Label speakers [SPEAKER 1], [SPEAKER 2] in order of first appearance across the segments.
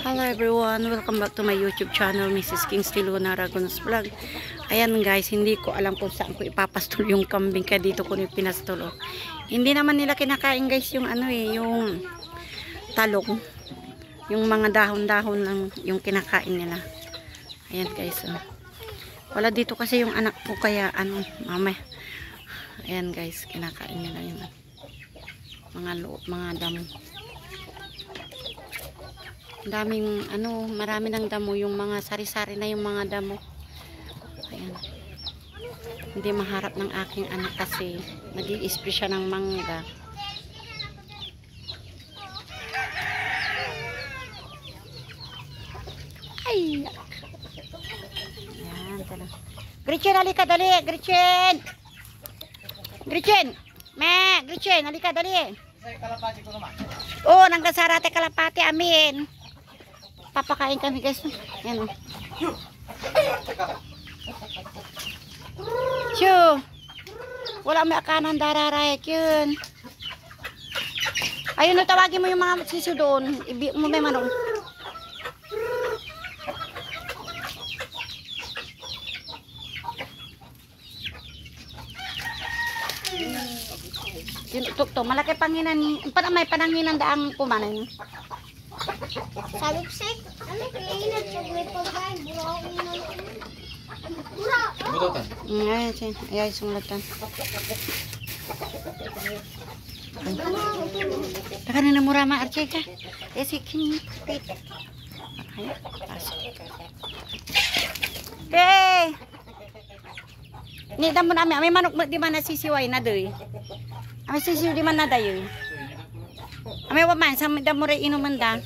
[SPEAKER 1] Hello everyone, welcome back to my YouTube channel, Mrs. Kingsley Luna Aragonos Vlog. Ayan guys, hindi ko alam kung saan ko ipapastol yung kambing, kaya dito ko pinastolo. Hindi naman nila kinakain guys yung yung talong. Yung mga dahon-dahon lang yung kinakain nila. Ayan guys, wala dito kasi yung anak ko, kaya mamaya. Ayan guys, kinakain nila yung mga loob, mga damo. Daming marami ng damo, yung mga sari-sari na yung mga damo. Ayan. Hindi maharap ng aking anak kasi nag-i-spray siya ng mangga. Ay! Ayan, tala. Gretchen, halika dali! Gretchen! Gretchen! Gretchen, halika dali!
[SPEAKER 2] Kalapati ko naman.
[SPEAKER 1] Oo, nanggang sarate kalapati, amin. Papakain kami guys. Ayan o. Tiyo. Wala may akanan dararayat yun. Ayun o, tawagin mo yung mga siso doon. Ibi mo may manong. Yun, tukto. Malaki panginan. May pananginan daang kumanan.
[SPEAKER 3] Salupsik, ano kainan sa may pagkain,
[SPEAKER 2] Butotan.
[SPEAKER 1] Ayan siya. Ayan, sumulatan. Taka na namurama, Archay ka. Eh, si Kinipit. Ayan, pasok. Hey! Nidam mo namin. May manok di man nasisiway na doy. May sisiw di man na dayo. May waman, sa damuray inuman da.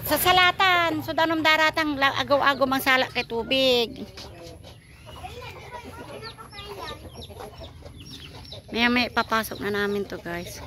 [SPEAKER 1] Sa salatan, so danom daratang agaw-agaw mang salak kay tubig. May papasok na namin to guys.